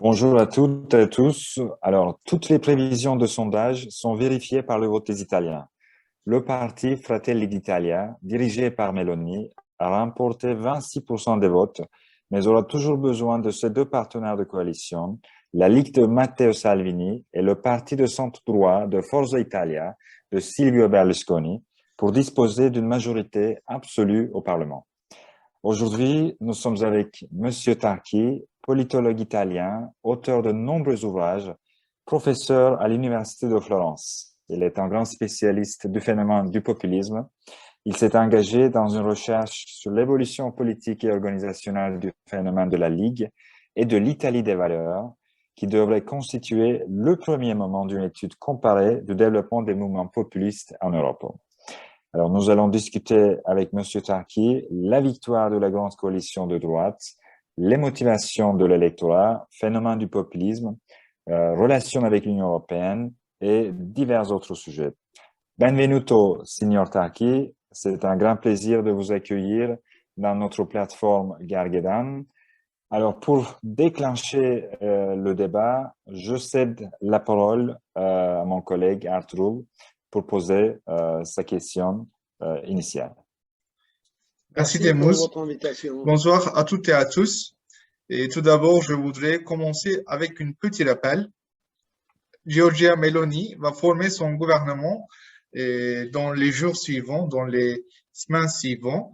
Bonjour à toutes et à tous. Alors, toutes les prévisions de sondage sont vérifiées par le vote des Italiens. Le parti Fratelli d'Italia, dirigé par Meloni, a remporté 26% des votes, mais aura toujours besoin de ses deux partenaires de coalition, la Ligue de Matteo Salvini et le parti de centre-droit de Forza Italia de Silvio Berlusconi, pour disposer d'une majorité absolue au Parlement. Aujourd'hui, nous sommes avec Monsieur Tarqui, politologue italien, auteur de nombreux ouvrages, professeur à l'Université de Florence. Il est un grand spécialiste du phénomène du populisme. Il s'est engagé dans une recherche sur l'évolution politique et organisationnelle du phénomène de la Ligue et de l'Italie des valeurs, qui devrait constituer le premier moment d'une étude comparée du développement des mouvements populistes en Europe. Alors, nous allons discuter avec Monsieur Tarqui la victoire de la grande coalition de droite, les motivations de l'électorat, phénomène du populisme, relations avec l'Union européenne et divers autres sujets. Benvenuto, signor Tarqui. C'est un grand plaisir de vous accueillir dans notre plateforme Gargedan. Alors, pour déclencher le débat, je cède la parole à mon collègue Arturo pour poser sa question initiale. Merci Merci pour Demus. votre invitation. Bonsoir à toutes et à tous. Et tout d'abord, je voudrais commencer avec un petit rappel. Giorgia Meloni va former son gouvernement dans les jours suivants, dans les semaines suivantes.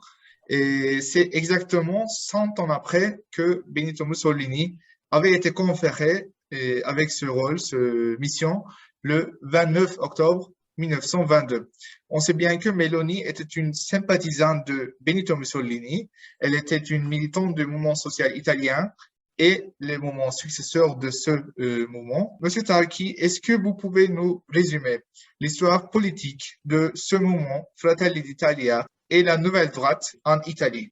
Et c'est exactement 100 ans après que Benito Mussolini avait été conféré avec ce rôle, cette mission, le 29 octobre 1922. On sait bien que Meloni était une sympathisante de Benito Mussolini. Elle était une militante du mouvement social italien et les moments successeurs de ce mouvement. Monsieur Tarqui, est-ce que vous pouvez nous résumer l'histoire politique de ce mouvement, Fratelli d'Italia, et la nouvelle droite en Italie?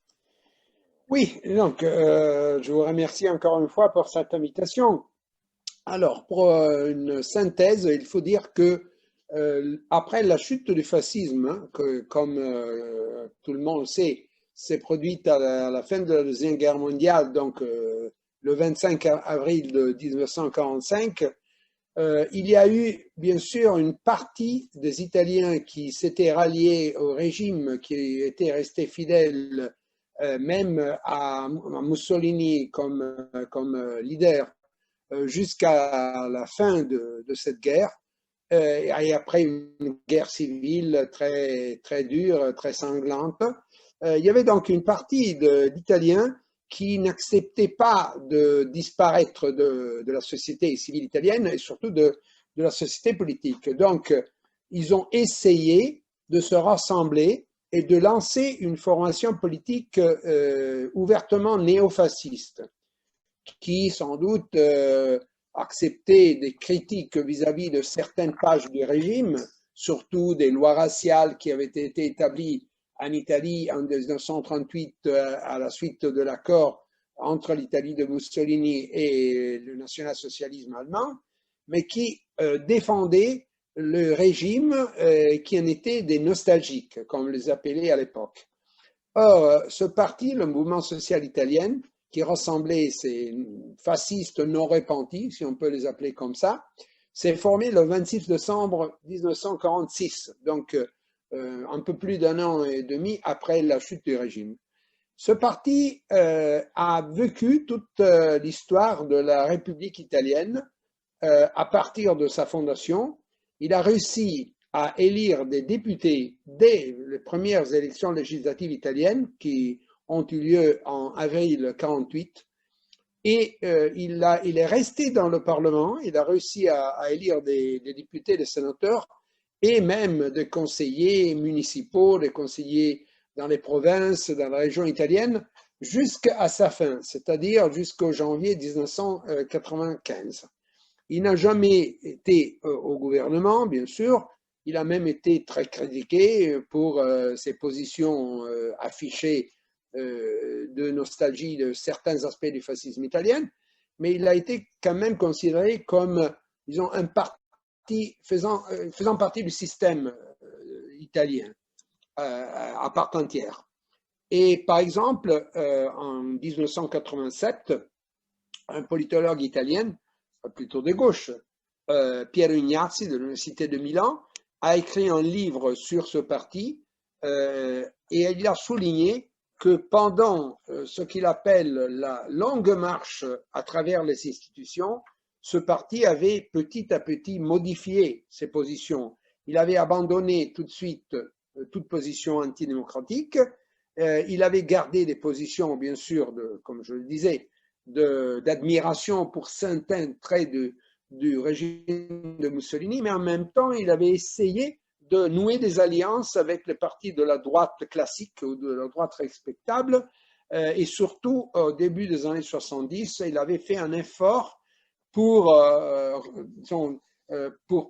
Oui, donc je vous remercie encore une fois pour cette invitation. Alors, pour une synthèse, il faut dire que après la chute du fascisme, hein, que, comme tout le monde sait, s'est produite à la fin de la Deuxième Guerre mondiale, donc le 25 avril de 1945, il y a eu bien sûr une partie des Italiens qui s'étaient ralliés au régime, qui étaient restés fidèles même à Mussolini comme leader jusqu'à la fin de cette guerre. Et après une guerre civile très, très dure, très sanglante, il y avait donc une partie d'Italiens qui n'acceptaient pas de disparaître de la société civile italienne et surtout de la société politique. Donc, ils ont essayé de se rassembler et de lancer une formation politique ouvertement néofasciste, qui sans doute acceptait des critiques vis-à-vis de certaines pages du régime, surtout des lois raciales qui avaient été établies en Italie en 1938 à la suite de l'accord entre l'Italie de Mussolini et le national-socialisme allemand, mais qui défendaient le régime qui en était des nostalgiques, comme on les appelait à l'époque. Or, ce parti, le mouvement social italien, qui rassemblait ces fascistes non repentis, si on peut les appeler comme ça, s'est formé le 26 décembre 1946, donc un peu plus d'un an et demi après la chute du régime. Ce parti a vécu toute l'histoire de la République italienne à partir de sa fondation. Il a réussi à élire des députés dès les premières élections législatives italiennes qui ont eu lieu en avril 1948. Et il est resté dans le Parlement, il a réussi à élire des députés, des sénateurs et même des conseillers municipaux, des conseillers dans les provinces, dans la région italienne, jusqu'à sa fin, c'est-à-dire jusqu'au janvier 1995. Il n'a jamais été au gouvernement, bien sûr. Il a même été très critiqué pour ses positions affichées de nostalgie de certains aspects du fascisme italien, mais il a été quand même considéré comme, disons, un parti faisant partie du système italien à part entière. Et par exemple, en 1987, un politologue italien, plutôt de gauche, Piero Ignazzi de l'Université de Milan, a écrit un livre sur ce parti et il a souligné que pendant ce qu'il appelle la longue marche à travers les institutions, ce parti avait petit à petit modifié ses positions. Il avait abandonné tout de suite toute position antidémocratique. Il avait gardé des positions, bien sûr, comme je le disais, d'admiration pour certains traits du régime de Mussolini, mais en même temps, il avait essayé de nouer des alliances avec les partis de la droite classique ou de la droite respectable. Et surtout, au début des années 70, il avait fait un effort pour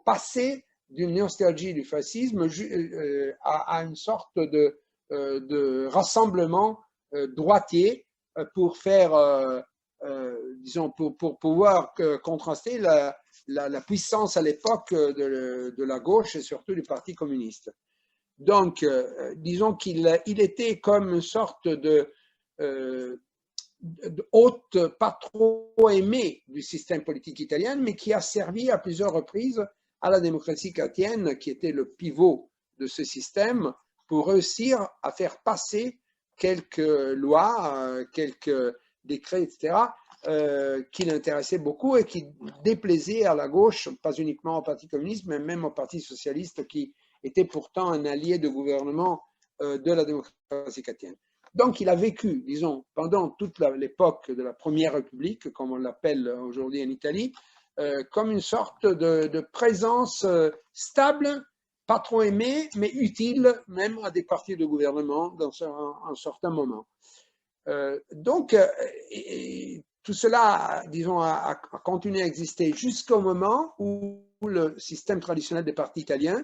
passer d'une nostalgie du fascisme à une sorte de rassemblement droitier pour faire, disons, pour pouvoir contraster la puissance à l'époque de la gauche et surtout du Parti communiste. Donc, disons qu'il était comme une sorte de hôte pas trop aimé du système politique italien, mais qui a servi à plusieurs reprises à la démocratie chrétienne, qui était le pivot de ce système, pour réussir à faire passer quelques lois, quelques décrets, etc., qui l'intéressaient beaucoup et qui déplaisaient à la gauche, pas uniquement au Parti communiste, mais même au Parti socialiste, qui était pourtant un allié de gouvernement de la démocratie chrétienne. Donc, il a vécu, disons, pendant toute l'époque de la Première République, comme on l'appelle aujourd'hui en Italie, comme une sorte de présence stable, pas trop aimée, mais utile même à des partis de gouvernement dans un certain moment. Donc, tout cela, disons, a continué à exister jusqu'au moment où le système traditionnel des partis italiens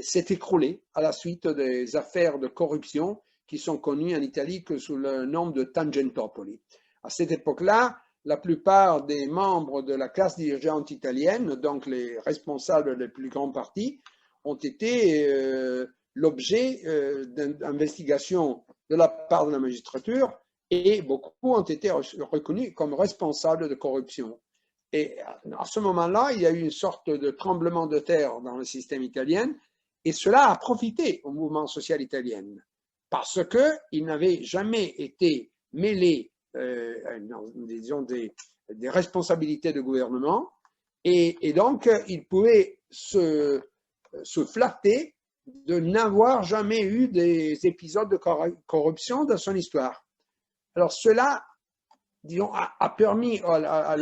s'est écroulé à la suite des affaires de corruption qui sont connues en Italie que sous le nom de Tangentopoli. À cette époque-là, la plupart des membres de la classe dirigeante italienne, donc les responsables des plus grands partis, ont été l'objet d'investigations de la part de la magistrature et beaucoup ont été reconnus comme responsables de corruption. Et à ce moment-là, il y a eu une sorte de tremblement de terre dans le système italien et cela a profité au mouvement social italien parce qu'il n'avait jamais été mêlé disons des responsabilités de gouvernement et donc il pouvait se flatter de n'avoir jamais eu des épisodes de corruption dans son histoire. Alors cela, disons, a permis à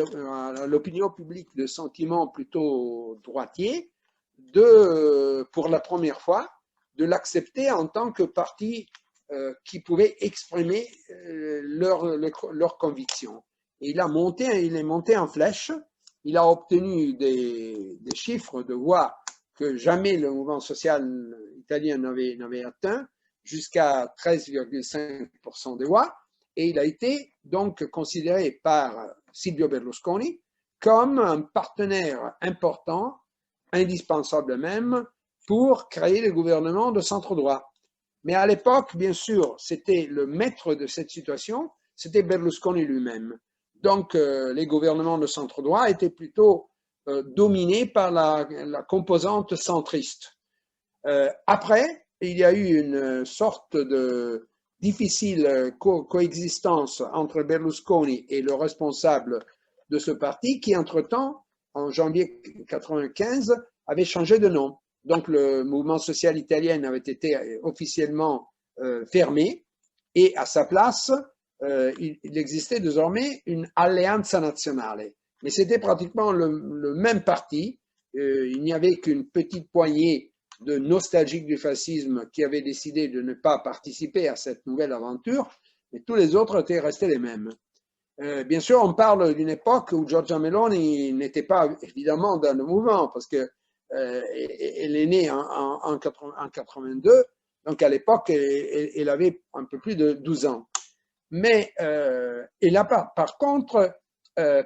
l'opinion publique de sentiments plutôt droitiers pour la première fois, de l'accepter en tant que parti qui pouvait exprimer leurs convictions. Et il est monté en flèche, il a obtenu des chiffres de voix que jamais le mouvement social italien n'avait atteint, jusqu'à 13,5% des voix, et il a été donc considéré par Silvio Berlusconi comme un partenaire important, indispensable même, pour créer le gouvernement de centre-droit. Mais à l'époque, bien sûr, c'était le maître de cette situation, c'était Berlusconi lui-même. Donc, les gouvernements de centre-droit étaient plutôt dominés par la composante centriste. Après, il y a eu une sorte de difficile coexistence entre Berlusconi et le responsable de ce parti qui, entre-temps, en janvier 1995, avait changé de nom. Donc, le mouvement social italien avait été officiellement fermé et à sa place, il existait désormais une Alleanza Nazionale. Mais c'était pratiquement le même parti. Il n'y avait qu'une petite poignée de nostalgiques du fascisme qui avaient décidé de ne pas participer à cette nouvelle aventure, mais tous les autres étaient restés les mêmes. Bien sûr, on parle d'une époque où Giorgia Meloni n'était pas évidemment dans le mouvement, parce que elle est née en 82, donc à l'époque, elle avait un peu plus de 12 ans. Mais elle a par contre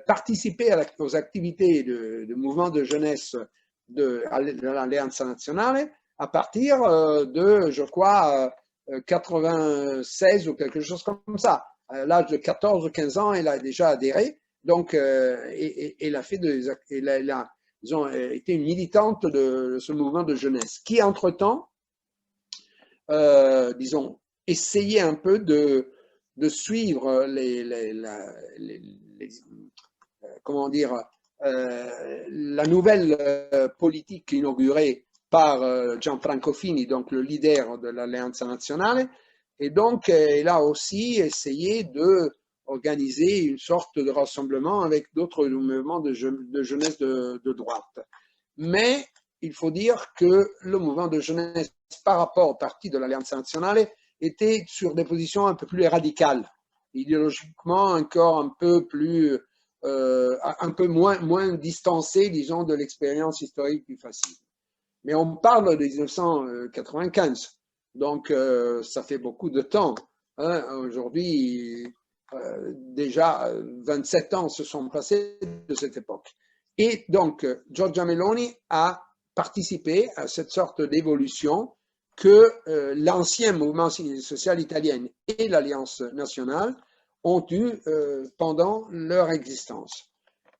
participé aux activités de mouvement de jeunesse de l'Alliance Nazionale à partir de, je crois, 96 ou quelque chose comme ça. À l'âge de 14 ou 15 ans, elle a déjà adhéré, Donc, elle a fait ils ont été une militante de ce mouvement de jeunesse qui, entre-temps, disons, essayait un peu de suivre comment dire, la nouvelle politique inaugurée par Gianfranco Fini, donc le leader de l'Alleanza Nazionale, et donc il a aussi essayé de organiser une sorte de rassemblement avec d'autres mouvements de jeunesse de droite. Mais il faut dire que le mouvement de jeunesse par rapport au parti de l'Alleanza Nazionale était sur des positions un peu plus radicales, idéologiquement encore un peu plus un peu moins distancé, disons, de l'expérience historique du fascisme. Mais on parle de 1995, donc ça fait beaucoup de temps. Hein. Aujourd'hui, déjà 27 ans se sont passés de cette époque. Et donc, Giorgia Meloni a participé à cette sorte d'évolution que l'ancien mouvement social italien et l'Alliance nationale ont eu pendant leur existence.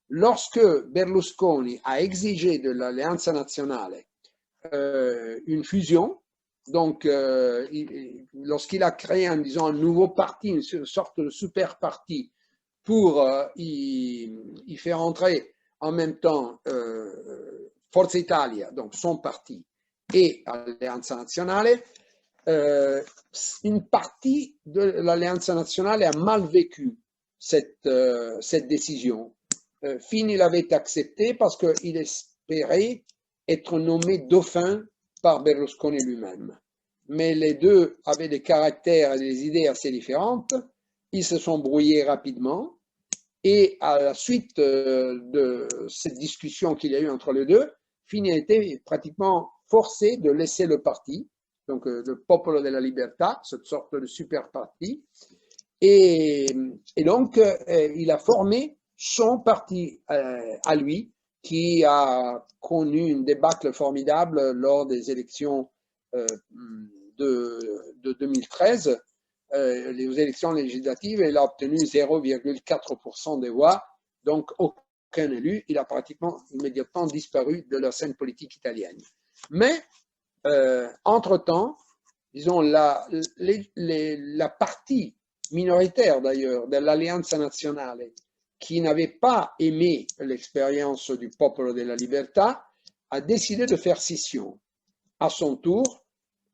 Lorsque Berlusconi a exigé de l'Alleanza Nazionale une fusion, donc lorsqu'il a créé un nouveau parti, une sorte de super parti pour y faire entrer en même temps Forza Italia, donc son parti, et Alleanza Nazionale, une partie de l'Alleanza Nazionale a mal vécu cette décision. Fini l'avait accepté parce qu'il espérait être nommé dauphin par Berlusconi lui-même. Mais les deux avaient des caractères et des idées assez différentes. Ils se sont brouillés rapidement. Et à la suite de cette discussion qu'il y a eu entre les deux, Fini a été pratiquement forcé de laisser le parti, donc le Popolo della Libertà, cette sorte de super parti. Et donc, il a formé son parti à lui, qui a connu une débâcle formidable lors des élections de 2013. Les élections législatives, il a obtenu 0,4% des voix, donc aucun élu. Il a pratiquement immédiatement disparu de la scène politique italienne. Mais, entre-temps, disons, la partie minoritaire d'ailleurs de l'Alleanza Nazionale, qui n'avait pas aimé l'expérience du Popolo della Libertà, a décidé de faire scission. À son tour,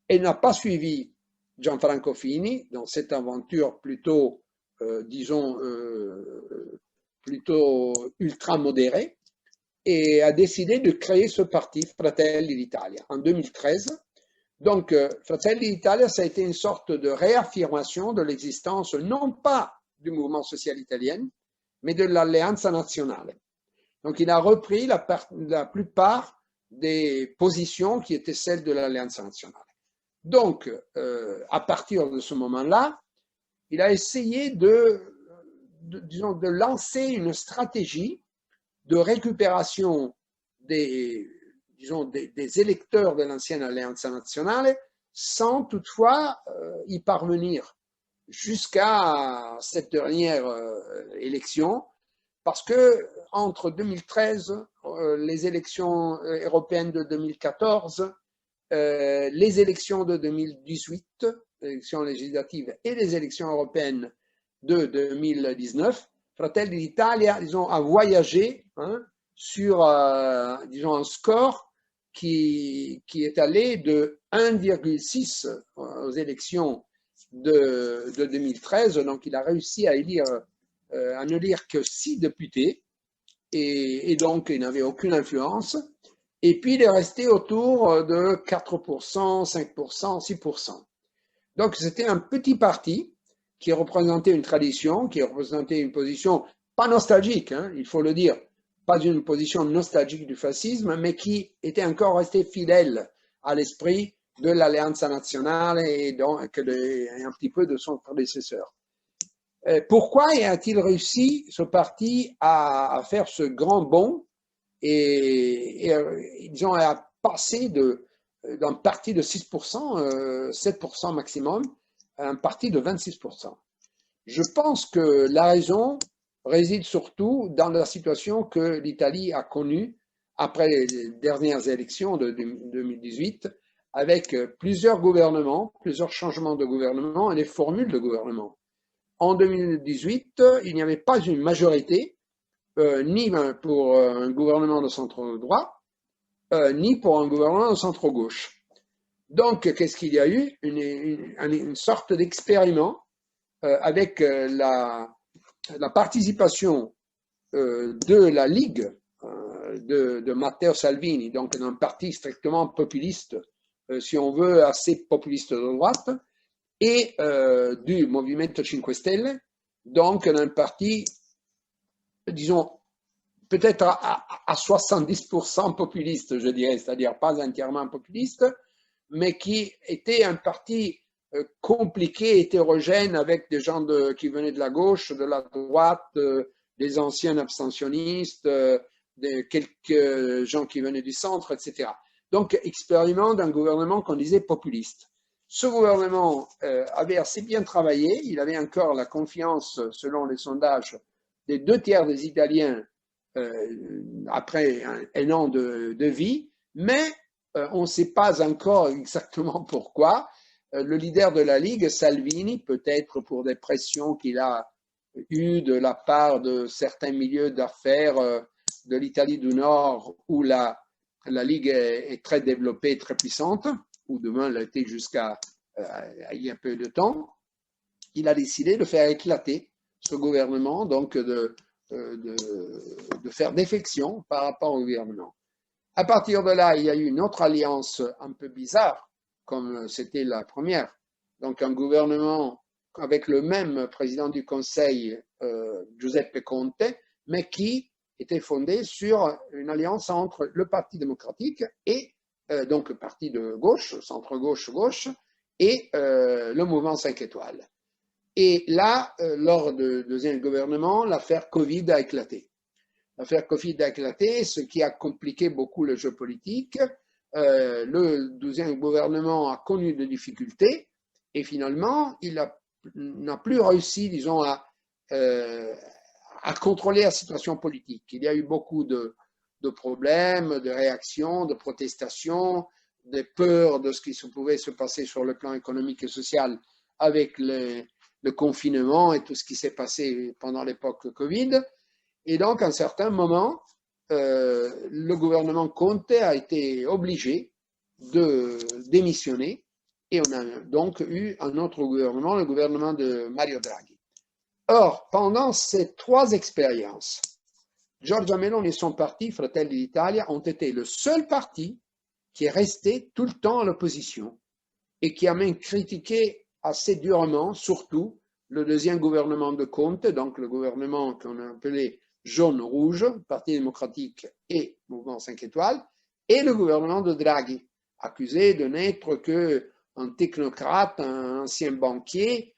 elle n'a pas suivi Gianfranco Fini dans cette aventure plutôt, disons, plutôt ultra-modérée, et a décidé de créer ce parti Fratelli d'Italia en 2013. Donc, Fratelli d'Italia, ça a été une sorte de réaffirmation de l'existence non pas du mouvement social italien, mais de l'Alleanza Nazionale. Donc, il a repris la plupart des positions qui étaient celles de l'Alleanza Nazionale. Donc, à partir de ce moment-là, il a essayé disons, de lancer une stratégie de récupération des électeurs de l'ancienne Alleanza Nazionale sans toutefois y parvenir jusqu'à cette dernière élection, parce que entre 2013, les élections européennes de 2014, les élections de 2018, élections législatives, et les élections européennes de 2019, Fratelli d'Italia, disons, a voyagé sur, disons, un score qui est allé de 1,6 aux élections de 2013. Donc, il a réussi à ne lire que 6 députés, et donc, il n'avait aucune influence. Et puis, il est resté autour de 4%, 5%, 6%. Donc, c'était un petit parti qui représentait une tradition, qui représentait une position pas nostalgique, il faut le dire, pas une position nostalgique du fascisme, mais qui était encore resté fidèle à l'esprit de l'Alleanza Nazionale et donc un petit peu de son prédécesseur. Pourquoi a-t-il réussi, ce parti, à faire ce grand bond et disons, à passer d'un parti de 6%, 7% maximum, à un parti de 26%? Je pense que la raison réside surtout dans la situation que l'Italie a connue après les dernières élections de 2018, avec plusieurs gouvernements, plusieurs changements de gouvernement et des formules de gouvernement. En 2018, il n'y avait pas une majorité, ni pour un gouvernement de centre-droit, ni pour un gouvernement de centre-gauche. Donc, qu'est-ce qu'il y a eu? Une sorte d'expériment avec la participation de la Ligue de Matteo Salvini, donc d'un parti strictement populiste, si on veut, assez populiste de droite, et du Movimento 5 Stelle, donc d'un parti, disons, peut-être à 70% populiste, je dirais, c'est-à-dire pas entièrement populiste, mais qui était un parti compliqué, hétérogène, avec des gens qui venaient de la gauche, de la droite, des anciens abstentionnistes, quelques gens qui venaient du centre, etc. Donc, expériment d'un gouvernement qu'on disait populiste. Ce gouvernement avait assez bien travaillé, il avait encore la confiance, selon les sondages, des 2/3 des Italiens après un an de vie, mais on ne sait pas encore exactement pourquoi. Le leader de la Ligue, Salvini, peut-être pour des pressions qu'il a eues de la part de certains milieux d'affaires de l'Italie du Nord, où la Ligue est très développée, très puissante, ou demain l'a été jusqu'à il y a peu de temps, il a décidé de faire éclater ce gouvernement, donc de faire défection par rapport au gouvernement. À partir de là, il y a eu une autre alliance un peu bizarre, comme c'était la première. Donc un gouvernement avec le même président du Conseil, Giuseppe Conte, mais qui était fondé sur une alliance entre le Parti démocratique et donc le parti de gauche, centre-gauche, et le mouvement 5 étoiles. Et là, lors du deuxième gouvernement, l'affaire Covid a éclaté. L'affaire Covid a éclaté, ce qui a compliqué beaucoup le jeu politique. Le deuxième gouvernement a connu des difficultés et finalement, il n'a plus réussi, disons, à contrôler la situation politique. Il y a eu beaucoup de problèmes, de réactions, de protestations, de peurs de ce qui pouvait se passer sur le plan économique et social avec le confinement et tout ce qui s'est passé pendant l'époque Covid. Et donc, à un certain moment, le gouvernement Conte a été obligé de démissionner et on a donc eu un autre gouvernement, le gouvernement de Mario Draghi. Or, pendant ces 3 expériences, Giorgia Meloni et son parti, Fratelli d'Italia, ont été le seul parti qui est resté tout le temps à l'opposition et qui a même critiqué assez durement, surtout, le deuxième gouvernement de Conte, donc le gouvernement qu'on a appelé jaune-rouge, Parti démocratique et Mouvement 5 étoiles, et le gouvernement de Draghi, accusé de n'être qu'un technocrate, un ancien banquier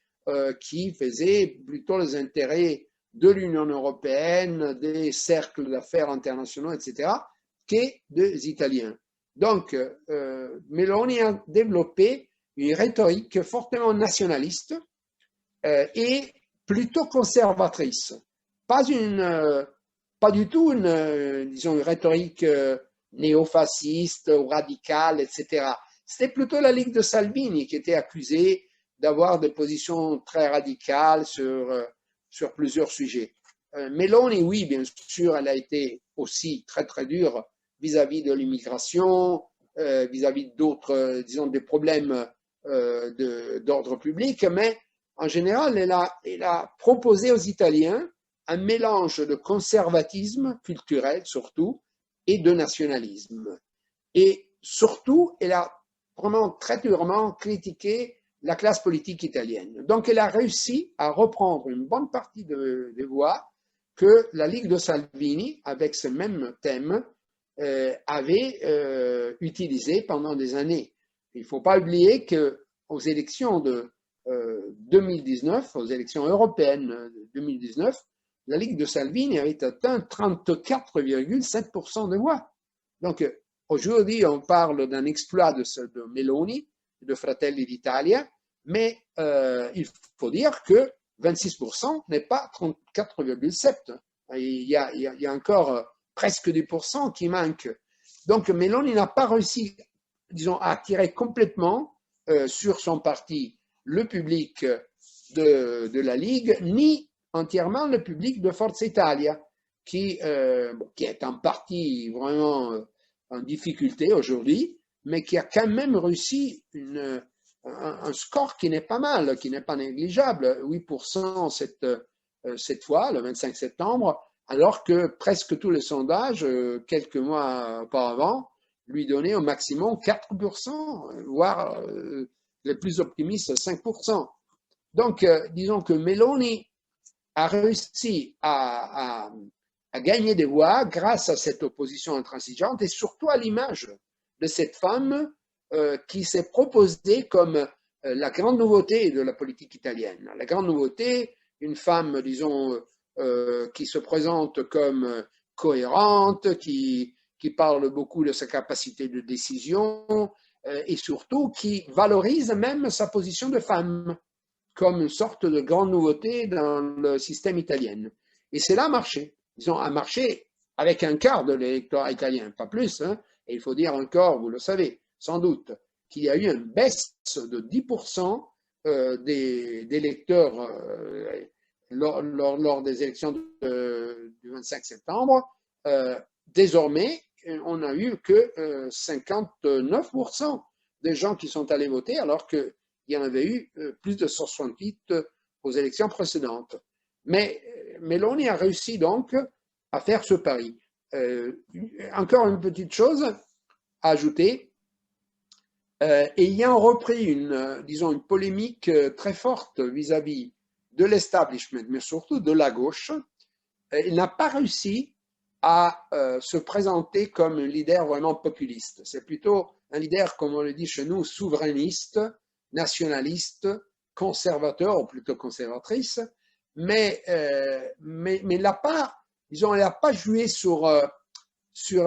qui faisait plutôt les intérêts de l'Union européenne, des cercles d'affaires internationaux, etc., que des Italiens. Donc, Meloni a développé une rhétorique fortement nationaliste et plutôt conservatrice. Pas du tout disons, une rhétorique néofasciste ou radicale, etc. C'était plutôt la Ligue de Salvini qui était accusée d'avoir des positions très radicales sur plusieurs sujets. Meloni, oui, bien sûr, elle a été aussi très, très dure vis-à-vis de l'immigration, vis-à-vis d'autres, disons, des problèmes d'ordre public, mais en général, elle a proposé aux Italiens un mélange de conservatisme culturel, surtout, et de nationalisme. Et surtout, elle a vraiment très durement critiqué la classe politique italienne. Donc, elle a réussi à reprendre une bonne partie des voix que la Ligue de Salvini, avec ce même thème, avait utilisé pendant des années. Il ne faut pas oublier qu'aux élections de 2019, aux élections européennes de 2019, la Ligue de Salvini avait atteint 34,7% de voix. Donc, aujourd'hui, on parle d'un exploit de Meloni, de Fratelli d'Italia, mais il faut dire que 26% n'est pas 34,7%. Il y a encore presque 10% qui manquent. Donc Meloni n'a pas réussi, disons, à attirer complètement sur son parti le public de la Ligue, ni entièrement le public de Forza Italia, qui est un parti vraiment en difficulté aujourd'hui, mais qui a quand même réussi un score qui n'est pas mal, qui n'est pas négligeable, 8% cette fois, le 25 septembre, alors que presque tous les sondages, quelques mois auparavant, lui donnaient au maximum 4%, voire les plus optimistes 5%. Donc, disons que Meloni a réussi à gagner des voix grâce à cette opposition intransigeante et surtout à l'image de cette femme qui s'est proposée comme la grande nouveauté de la politique italienne. La grande nouveauté, une femme, disons, qui se présente comme cohérente, qui parle beaucoup de sa capacité de décision et surtout qui valorise même sa position de femme comme une sorte de grande nouveauté dans le système italien. Et cela a marché. Disons, a marché avec un quart de l'électorat italien, pas plus. Hein. Et il faut dire encore, vous le savez, sans doute, qu'il y a eu une baisse de 10% des électeurs lors des élections du 25 septembre. Désormais, on n'a eu que 59% des gens qui sont allés voter, alors qu'il y en avait eu plus de 168 aux élections précédentes. Mais Meloni a réussi donc à faire ce pari. Encore une petite chose à ajouter. Ayant repris disons, une polémique très forte vis-à-vis de l'establishment, mais surtout de la gauche, il n'a pas réussi à se présenter comme un leader vraiment populiste. C'est plutôt un leader, comme on le dit chez nous, souverainiste, nationaliste, conservateur, ou plutôt conservatrice, mais il n'a pas, disons, il n'a pas joué sur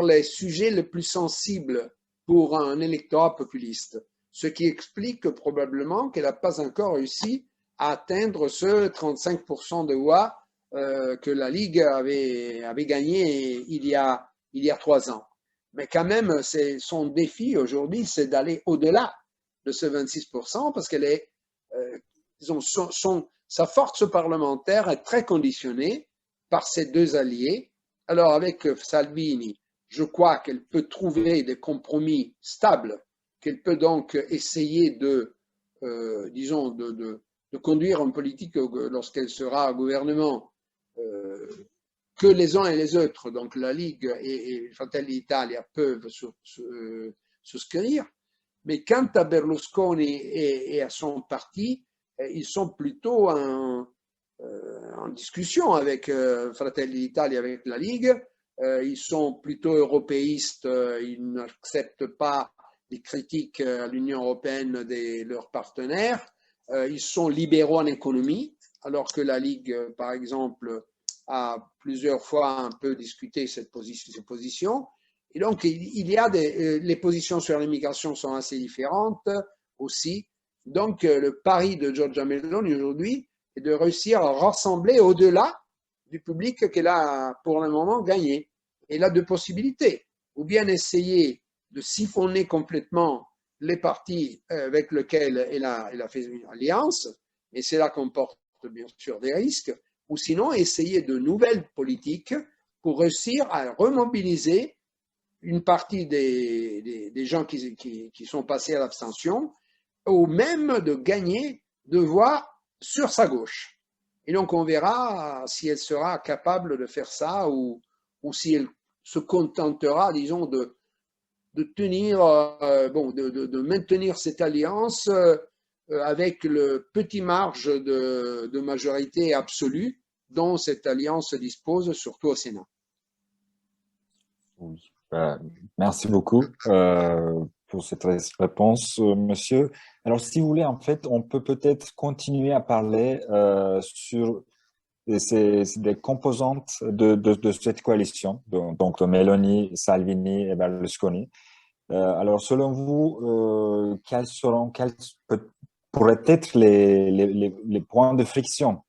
les sujets les plus sensibles pour un électorat populiste, ce qui explique probablement qu'elle n'a pas encore réussi à atteindre ce 35% de voix que la Ligue avait gagné il y a 3 ans. Mais quand même, son défi aujourd'hui, c'est d'aller au-delà de ce 26% parce qu'elle est, disons, sa force parlementaire est très conditionnée par ses deux alliés. Alors avec Salvini, je crois qu'elle peut trouver des compromis stables, qu'elle peut donc essayer disons, de conduire une politique lorsqu'elle sera au gouvernement, que les uns et les autres, donc la Ligue et Fratelli d'Italia, peuvent souscrire. Mais quant à Berlusconi et à son parti, ils sont plutôt en discussion avec Fratelli d'Italia, avec la Ligue. Ils sont plutôt européistes, ils n'acceptent pas les critiques à l'Union européenne de leurs partenaires. Ils sont libéraux en économie, alors que la Ligue, par exemple, a plusieurs fois un peu discuté cette position. Et donc, il y a les positions sur l'immigration sont assez différentes aussi. Donc, le pari de Giorgia Meloni aujourd'hui est de réussir à rassembler au-delà du public qu'elle a pour le moment gagné. Elle a deux possibilités. Ou bien essayer de siphonner complètement les partis avec lesquels elle a fait une alliance, et cela comporte bien sûr des risques, ou sinon essayer de nouvelles politiques pour réussir à remobiliser une partie des gens qui sont passés à l'abstention, ou même de gagner de voix sur sa gauche. Et donc on verra si elle sera capable de faire ça ou si elle se contentera, disons, de tenir, de maintenir cette alliance avec le petit marge de majorité absolue dont cette alliance dispose, surtout au Sénat. Oui. Merci beaucoup pour cette réponse, monsieur. Alors, si vous voulez, en fait, on peut peut-être continuer à parler sur des composantes de cette coalition, donc de Meloni, Salvini et Berlusconi. Alors, selon vous, quelles pourraient être les points de friction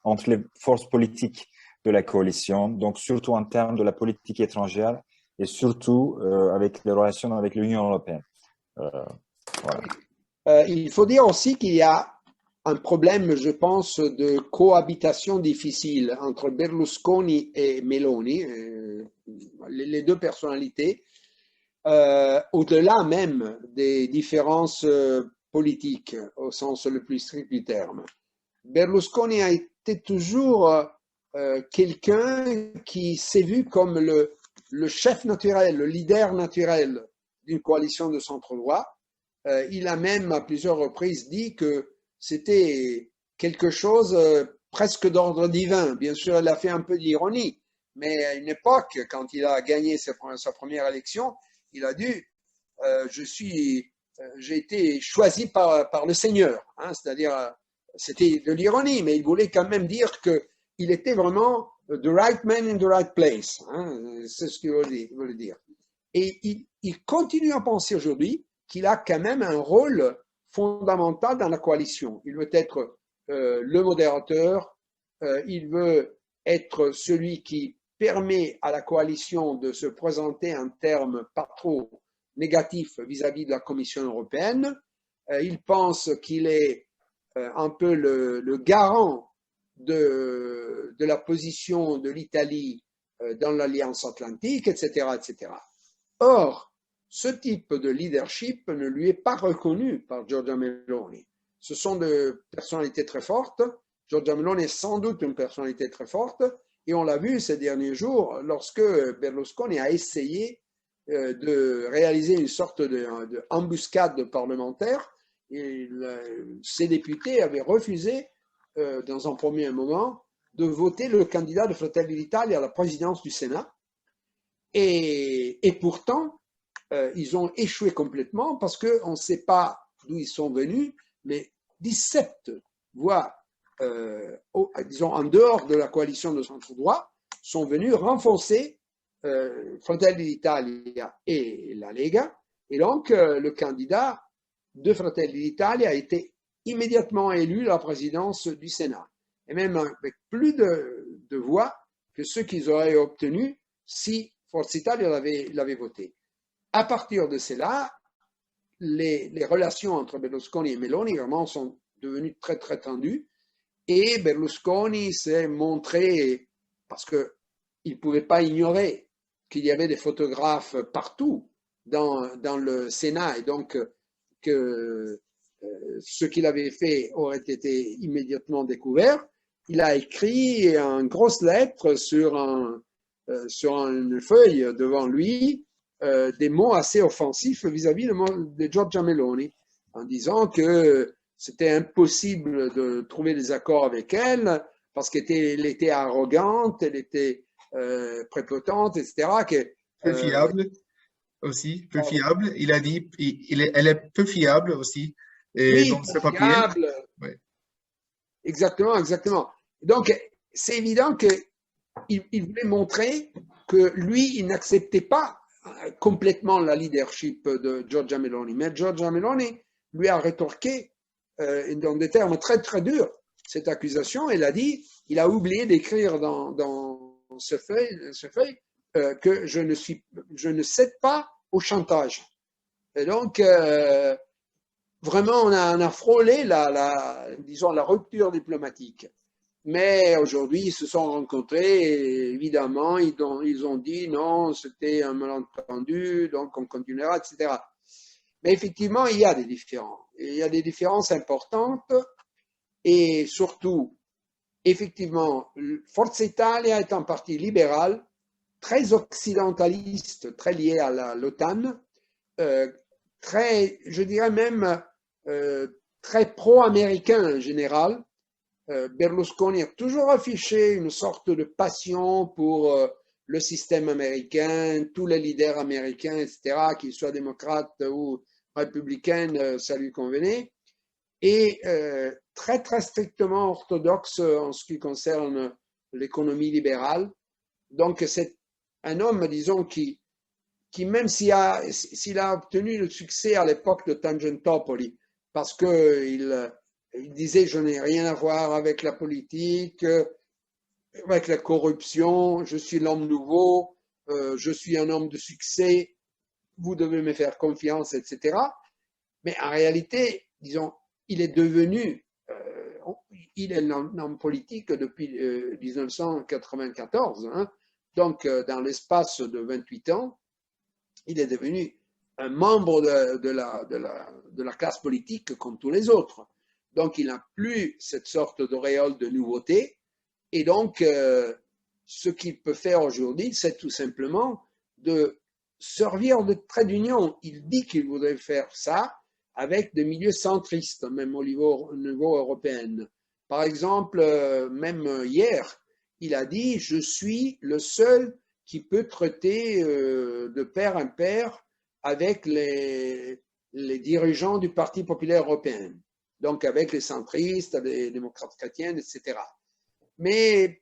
entre les forces politiques de la coalition, donc surtout en termes de la politique étrangère et surtout avec les relations avec l'Union européenne. Voilà. Il faut dire aussi qu'il y a un problème, je pense, de cohabitation difficile entre Berlusconi et Meloni, les deux personnalités, au-delà même des différences politiques au sens le plus strict du terme. Berlusconi a été toujours quelqu'un qui s'est vu comme le chef naturel, le leader naturel d'une coalition de centre-droit. Il a même à plusieurs reprises dit que c'était quelque chose presque d'ordre divin. Bien sûr, il a fait un peu d'ironie, mais à une époque, quand il a gagné sa première élection, il a dit j'ai été choisi par le Seigneur, hein, c'est-à-dire c'était de l'ironie, mais il voulait quand même dire qu'il était vraiment the right man in the right place, hein, c'est ce qu'il voulait dire. Et il continue à penser aujourd'hui qu'il a quand même un rôle fondamental dans la coalition. Il veut être le modérateur, il veut être celui qui permet à la coalition de se présenter en termes pas trop négatifs vis-à-vis de la Commission européenne. Il pense qu'il est un peu le garant de la position de l'Italie dans l'Alliance Atlantique, etc., etc. Or, ce type de leadership ne lui est pas reconnu par Giorgia Meloni. Ce sont des personnalités très fortes. Giorgia Meloni est sans doute une personnalité très forte. Et on l'a vu ces derniers jours lorsque Berlusconi a essayé de réaliser une sorte d'embuscade parlementaire. Ces députés avaient refusé, dans un premier moment, de voter le candidat de Fratelli d'Italia à la présidence du Sénat. Et pourtant, ils ont échoué complètement parce qu'on ne sait pas d'où ils sont venus, mais 17 voix, disons, en dehors de la coalition de centre-droit, sont venus renforcer Fratelli d'Italia et la Lega. Et donc, le candidat de Fratelli d'Italia a été immédiatement élu à la présidence du Sénat. Et même avec plus de voix que ceux qu'ils auraient obtenus si Forza Italia l'avait voté. À partir de cela, les relations entre Berlusconi et Meloni vraiment sont devenues très très tendues et Berlusconi s'est montré, parce qu'il ne pouvait pas ignorer qu'il y avait des photographes partout dans le Sénat et donc que ce qu'il avait fait aurait été immédiatement découvert. Il a écrit une grosse lettre sur une feuille devant lui des mots assez offensifs vis-à-vis de Giorgia Meloni, en disant que c'était impossible de trouver des accords avec elle parce qu'elle était arrogante, elle était prépotente, etc. Peu fiable aussi, peu fiable. Il a dit, elle est peu fiable aussi oui, dans ce papier. Fiable. Ouais. Exactement, exactement. Donc, c'est évident qu'il voulait montrer que lui, il n'acceptait pas complètement la leadership de Giorgia Meloni. Mais Giorgia Meloni lui a rétorqué dans des termes très très durs cette accusation. Elle a dit, il a oublié d'écrire dans ce feuille que je ne cède pas au chantage. Et donc, vraiment, on a frôlé disons, la rupture diplomatique. Mais aujourd'hui, ils se sont rencontrés et évidemment, ils ont dit non, c'était un malentendu, donc on continuera, etc. Mais effectivement, il y a des différences. Il y a des différences importantes et surtout, effectivement, Forza Italia est un parti libéral, très occidentaliste, très lié à l'OTAN, très, je dirais même, très pro-américain en général. Berlusconi a toujours affiché une sorte de passion pour le système américain, tous les leaders américains, etc., qu'ils soient démocrates ou républicains, ça lui convenait, et très, très strictement orthodoxe en ce qui concerne l'économie libérale. Donc, c'est un homme, disons, qui même s'il a obtenu le succès à l'époque de Tangentopoli, parce qu'il il disait je n'ai rien à voir avec la politique, avec la corruption, je suis l'homme nouveau, je suis un homme de succès, vous devez me faire confiance, etc. Mais en réalité, disons, il est devenu, il est un homme politique depuis 1994, hein. Donc dans l'espace de 28 ans, il est devenu un membre de la classe politique comme tous les autres. Donc il n'a plus cette sorte d'auréole de nouveauté. Et donc, ce qu'il peut faire aujourd'hui, c'est tout simplement de servir de trait d'union. Il dit qu'il voudrait faire ça avec des milieux centristes, même au niveau européen. Par exemple, même hier, il a dit « Je suis le seul qui peut traiter de pair en pair avec les dirigeants du Parti populaire européen, donc avec les centristes, les démocrates chrétiens, etc. » Mais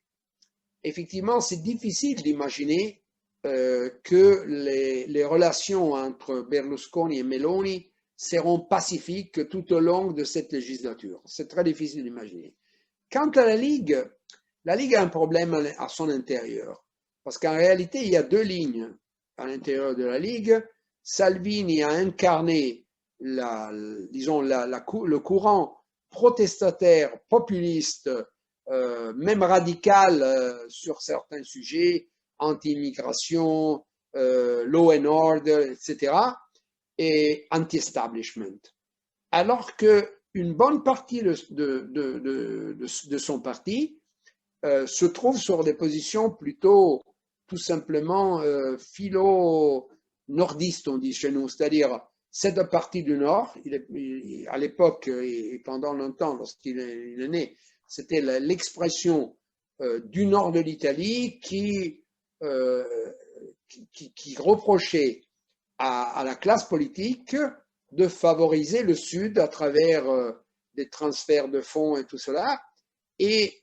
effectivement, c'est difficile d'imaginer que les relations entre Berlusconi et Meloni seront pacifiques tout au long de cette législature. C'est très difficile d'imaginer. Quant à la Ligue a un problème à son intérieur. Parce qu'en réalité, il y a deux lignes à l'intérieur de la Ligue. Salvini a incarné le courant protestataire, populiste, même radical sur certains sujets, anti-immigration, law and order, etc., et anti-establishment. Alors qu'une bonne partie de son parti se trouve sur des positions plutôt tout simplement philo-nordistes, on dit chez nous, c'est-à-dire cette partie du Nord, à l'époque et pendant longtemps, lorsqu'il est né, c'était l'expression du nord de l'Italie qui reprochait à la classe politique de favoriser le Sud à travers des transferts de fonds et tout cela, et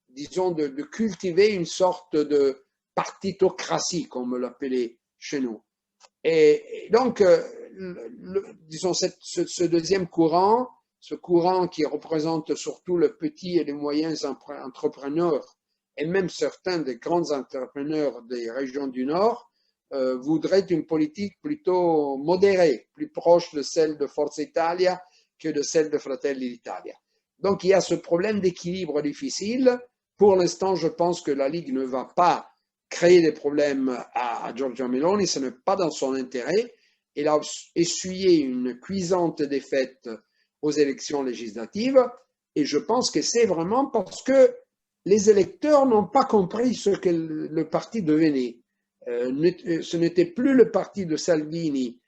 disons, de cultiver une sorte de partitocratie, comme on l'appelait chez nous. Et donc, disons, ce deuxième courant, ce courant qui représente surtout le petit et les moyens entrepreneurs, et même certains des grands entrepreneurs des régions du Nord, voudraient une politique plutôt modérée, plus proche de celle de Forza Italia que de celle de Fratelli d'Italia. Donc il y a ce problème d'équilibre difficile. Pour l'instant, je pense que la Ligue ne va pas créer des problèmes à Giorgia Meloni, ce n'est pas dans son intérêt. Elle a essuyé une cuisante défaite aux élections législatives, et je pense que c'est vraiment parce que les électeurs n'ont pas compris ce que le parti devenait. Ce n'était plus le parti de Salvini,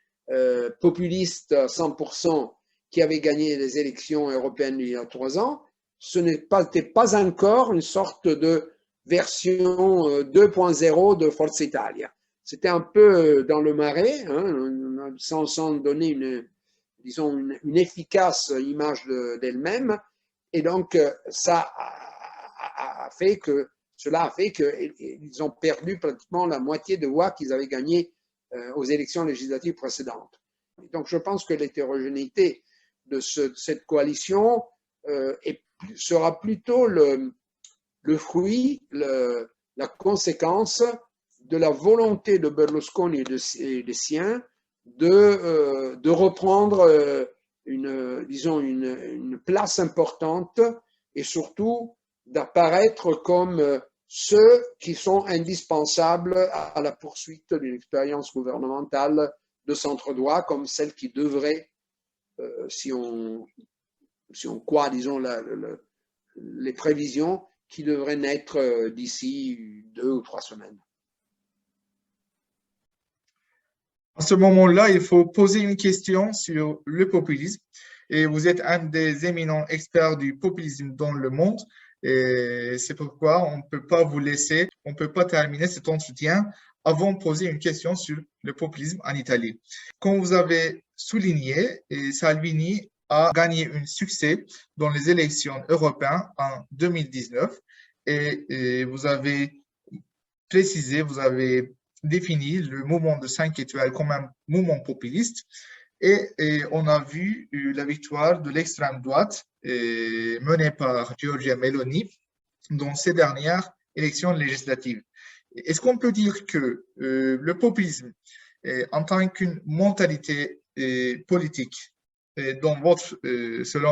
populiste à 100%, qui avait gagné les élections européennes il y a 3 ans. Ce n'était pas encore une sorte de version 2.0 de Forza Italia. C'était un peu dans le marais, hein, sans donner une efficace image d'elle-même. Et donc, cela a fait qu'ils ont perdu pratiquement la moitié de voix qu'ils avaient gagnées aux élections législatives précédentes. Donc, je pense que l'hétérogénéité de cette coalition sera plutôt le fruit, la conséquence de la volonté de Berlusconi et des siens de reprendre une place importante et surtout d'apparaître comme ceux qui sont indispensables à la poursuite d'une expérience gouvernementale de centre-droit comme celle qui devrait, si on croit, disons, les prévisions, qui devraient naître d'ici 2 ou 3 semaines. À ce moment-là, il faut poser une question sur le populisme. Et vous êtes un des éminents experts du populisme dans le monde. Et c'est pourquoi on ne peut pas vous laisser, on ne peut pas terminer cet entretien avant de poser une question sur le populisme en Italie. Comme vous avez souligné, Salvini a gagné un succès dans les élections européennes en 2019 et vous avez précisé, vous avez défini le mouvement de 5 étoiles comme un mouvement populiste. Et on a vu la victoire de l'extrême droite menée par Giorgia Meloni dans ces dernières élections législatives. Est-ce qu'on peut dire que le populisme, en tant qu'une mentalité politique, selon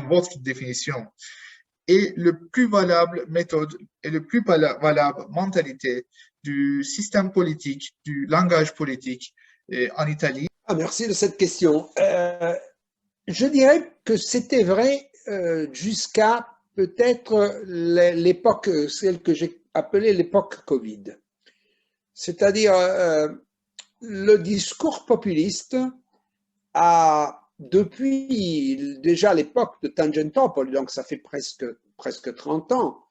votre définition, est le plus valable méthode et le plus valable mentalité du système politique, du langage politique en Italie? Ah, merci de cette question. Je dirais que c'était vrai jusqu'à peut-être l'époque, celle que j'ai appelée l'époque Covid. C'est-à-dire, le discours populiste a, depuis déjà l'époque de Tangentopoli, donc ça fait presque 30 ans,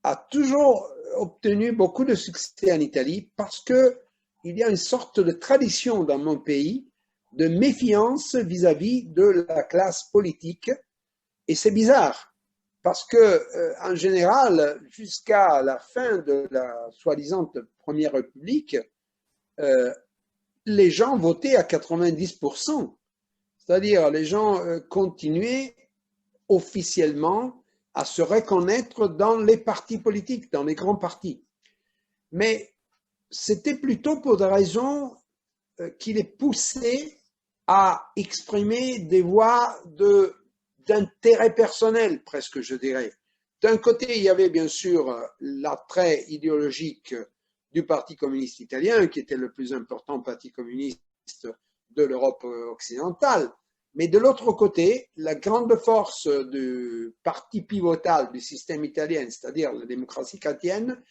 a toujours obtenu beaucoup de succès en Italie parce que il y a une sorte de tradition dans mon pays de méfiance vis-à-vis de la classe politique. Et c'est bizarre parce que, en général, jusqu'à la fin de la soi-disant Première République, les gens votaient à 90%. C'est-à-dire, les gens continuaient officiellement à se reconnaître dans les partis politiques, dans les grands partis. Mais c'était plutôt pour des raisons qui les poussaient à exprimer des voix d'intérêt personnel, presque, je dirais. D'un côté, il y avait bien sûr l'attrait idéologique du Parti communiste italien, qui était le plus important parti communiste de l'Europe occidentale. Mais de l'autre côté, la grande force du parti pivotal du système italien, c'est-à-dire la démocratie chrétienne,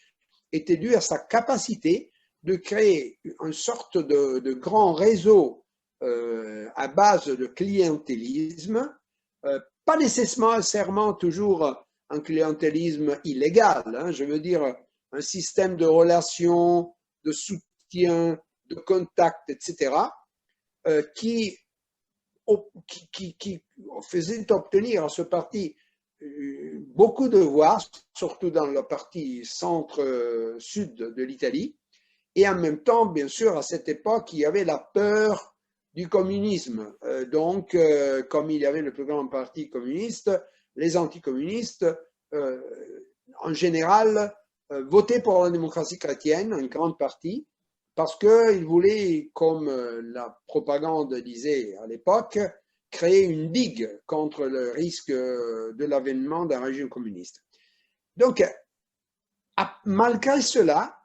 était due à sa capacité de créer une sorte de grand réseau à base de clientélisme, pas nécessairement toujours un clientélisme illégal, hein, je veux dire un système de relations, de soutien, de contact, etc., qui faisait obtenir à ce parti beaucoup de voix, surtout dans la partie centre-sud de l'Italie. Et en même temps, bien sûr, à cette époque, il y avait la peur du communisme. Donc, comme il y avait le plus grand parti communiste, les anticommunistes, en général, votaient pour la démocratie chrétienne, en grande partie, parce qu'ils voulaient, comme la propagande disait à l'époque, créer une digue contre le risque de l'avènement d'un régime communiste. Donc, malgré cela,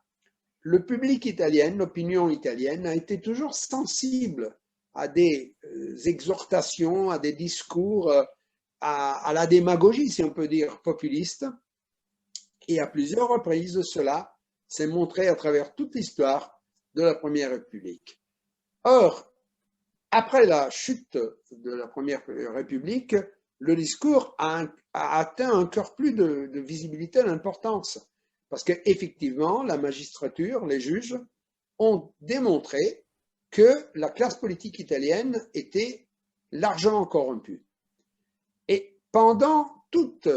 le public italien, l'opinion italienne, a été toujours sensible à des exhortations, à des discours, à la démagogie, si on peut dire, populiste. Et à plusieurs reprises, cela s'est montré à travers toute l'histoire de la Première République. Or, après la chute de la Première République, le discours a atteint encore plus de visibilité et d'importance. Parce qu'effectivement, la magistrature, les juges, ont démontré que la classe politique italienne était largement corrompue. Et pendant toute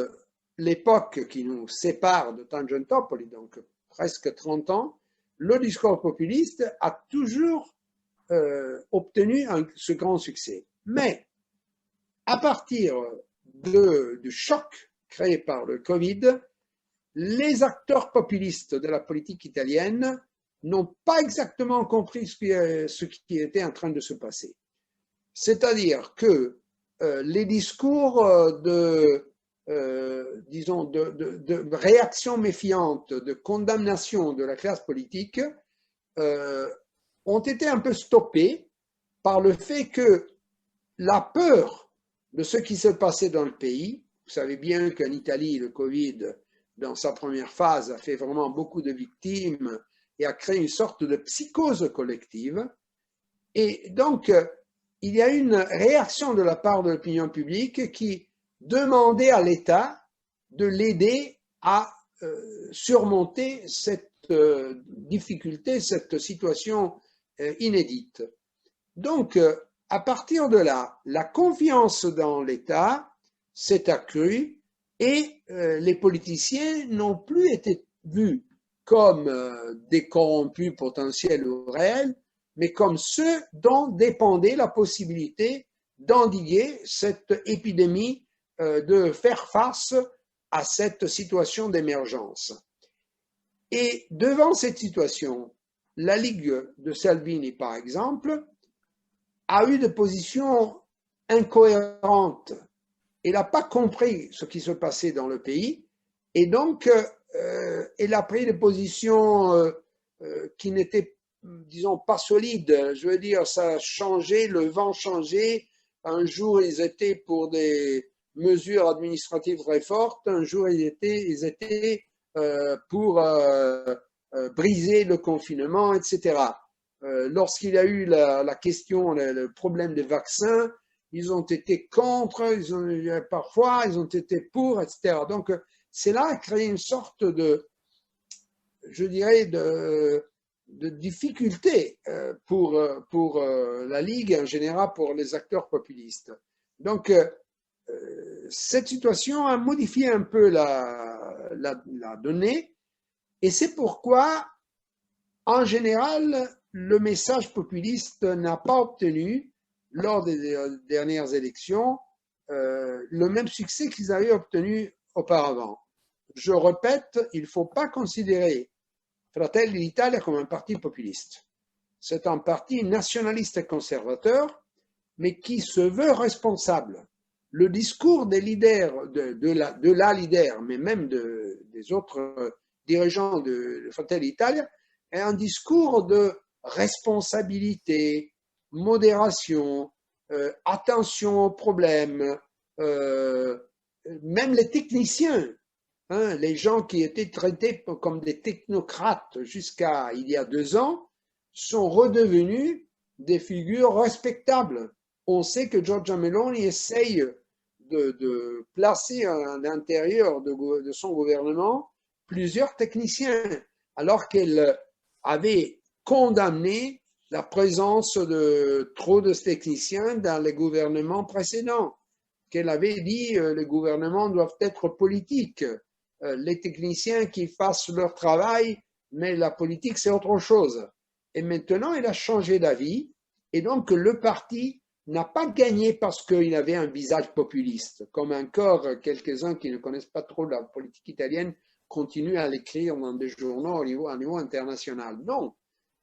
l'époque qui nous sépare de Tangentopoli, donc presque 30 ans, le discours populiste a toujours obtenu ce grand succès. Mais à partir du choc créé par le Covid, les acteurs populistes de la politique italienne n'ont pas exactement compris ce qui était en train de se passer. C'est-à-dire que les discours disons, de réaction méfiante, de condamnation de la classe politique ont été un peu stoppés par le fait que la peur de ce qui se passait dans le pays, vous savez bien qu'en Italie, le Covid, dans sa première phase, a fait vraiment beaucoup de victimes et a créé une sorte de psychose collective. Et donc, il y a une réaction de la part de l'opinion publique qui demandait à l'État de l'aider à surmonter cette difficulté, cette situation inédite. Donc, à partir de là, la confiance dans l'État s'est accrue et les politiciens n'ont plus été vus comme des corrompus potentiels ou réels, mais comme ceux dont dépendait la possibilité d'endiguer cette épidémie, de faire face à cette situation d'émergence. Et devant cette situation, la Ligue de Salvini, par exemple, a eu des positions incohérentes. Elle n'a pas compris ce qui se passait dans le pays et donc elle a pris des positions qui n'étaient, disons, pas solides. Je veux dire, ça a changé, le vent changeait. Un jour, ils étaient pour des mesures administratives très fortes. Un jour, ils étaient pour briser le confinement, etc. Lorsqu'il y a eu la question, le problème des vaccins, ils ont été contre, parfois ils ont été pour, etc. Donc, cela a créé une sorte de, je dirais, de difficulté pour la Ligue, en général pour les acteurs populistes. Donc, cette situation a modifié un peu la donnée, et c'est pourquoi, en général, le message populiste n'a pas obtenu, lors des dernières élections, le même succès qu'ils avaient obtenu auparavant. Je répète, il ne faut pas considérer Fratelli d'Italia comme un parti populiste. C'est un parti nationaliste et conservateur, mais qui se veut responsable. Le discours des leaders, de la leader, mais même des autres dirigeants de Fratelli d'Italia, est un discours de responsabilité, modération, attention aux problèmes. Même les techniciens, hein, les gens qui étaient traités comme des technocrates jusqu'à il y a 2 ans, sont redevenus des figures respectables. On sait que Giorgia Meloni essaye de placer à l'intérieur de son gouvernement plusieurs techniciens, alors qu'elle avait condamné la présence de trop de techniciens dans les gouvernements précédents, qu'elle avait dit les gouvernements doivent être politiques, les techniciens qui fassent leur travail, mais la politique c'est autre chose. Et maintenant, elle a changé d'avis, et donc le parti n'a pas gagné parce qu'il avait un visage populiste, comme encore quelques-uns qui ne connaissent pas trop la politique italienne continuent à l'écrire dans des journaux au niveau international. Non,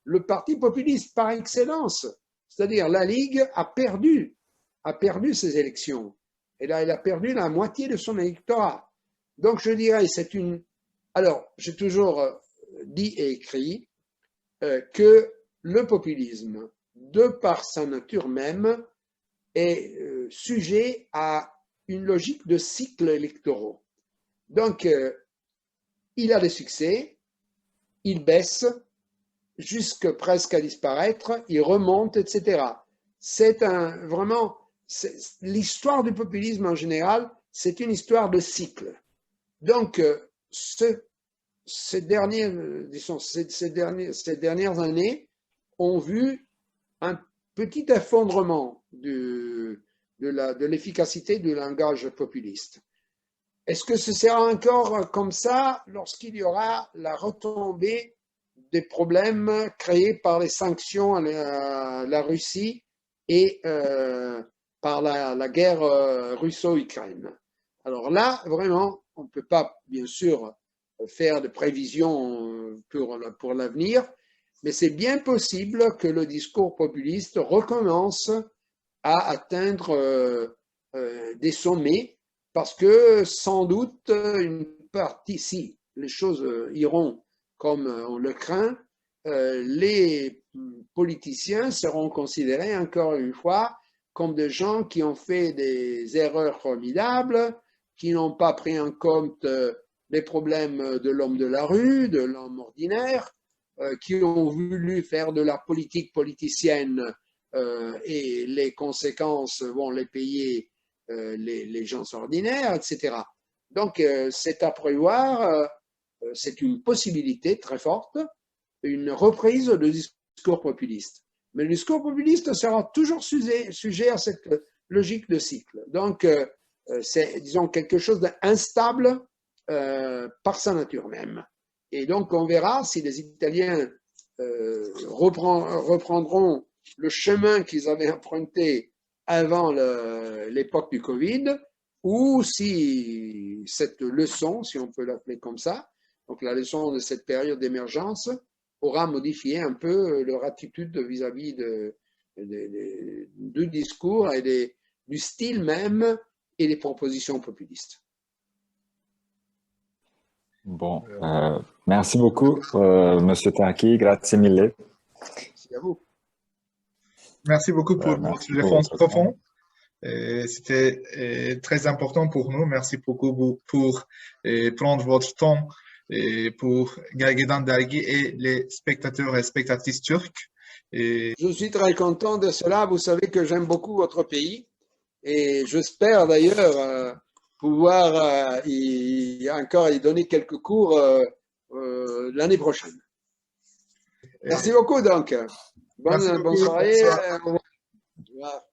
le parti populiste par excellence, c'est-à-dire la Ligue, a perdu ces élections. Et là, elle a perdu la moitié de son électorat. Donc, je dirais, c'est une... Alors, j'ai toujours dit et écrit que le populisme, de par sa nature même, est sujet à une logique de cycles électoraux. Donc, il a des succès, il baisse, jusque presque à disparaître, il remonte, etc. C'est vraiment, l'histoire du populisme en général, c'est une histoire de cycle. Donc, ces dernières années ont vu un petit effondrement de l'efficacité du langage populiste. Est-ce que ce sera encore comme ça lorsqu'il y aura la retombée des problèmes créés par les sanctions à la Russie et par la guerre russo-ukraine? Alors là, vraiment, on ne peut pas, bien sûr, faire de prévisions pour l'avenir, mais c'est bien possible que le discours populiste recommence à atteindre des sommets, parce que sans doute une partie, si les choses iront comme on le craint, les politiciens seront considérés encore une fois comme des gens qui ont fait des erreurs formidables, qui n'ont pas pris en compte les problèmes de l'homme de la rue, de l'homme ordinaire, qui ont voulu faire de la politique politicienne et les conséquences vont les payer les gens ordinaires, etc. Donc, c'est à prévoir, c'est une possibilité très forte, une reprise de discours populiste. Mais le discours populiste sera toujours sujet à cette logique de cycle. Donc, c'est, disons, quelque chose d'instable par sa nature même. Et donc, on verra si les Italiens reprendront le chemin qu'ils avaient emprunté avant l'époque du Covid, ou si cette leçon, si on peut l'appeler comme ça, donc la leçon de cette période d'émergence, aura modifié un peu leur attitude vis-à-vis du discours et du style même et des propositions populistes. Bon, merci beaucoup, Monsieur Tanki. Grazie mille. Merci à vous. Merci beaucoup pour Merci votre pour réponse votre temps. profonde. C'était très important pour nous. Merci beaucoup pour prendre votre temps et pour Gergedan Dergi et les spectateurs et spectatrices turcs. Et Je suis très content de cela. Vous savez que j'aime beaucoup votre pays et j'espère d'ailleurs pouvoir encore y donner quelques cours l'année prochaine. Merci beaucoup donc. merci Bonne beaucoup. soirée. Bonsoir. Au revoir.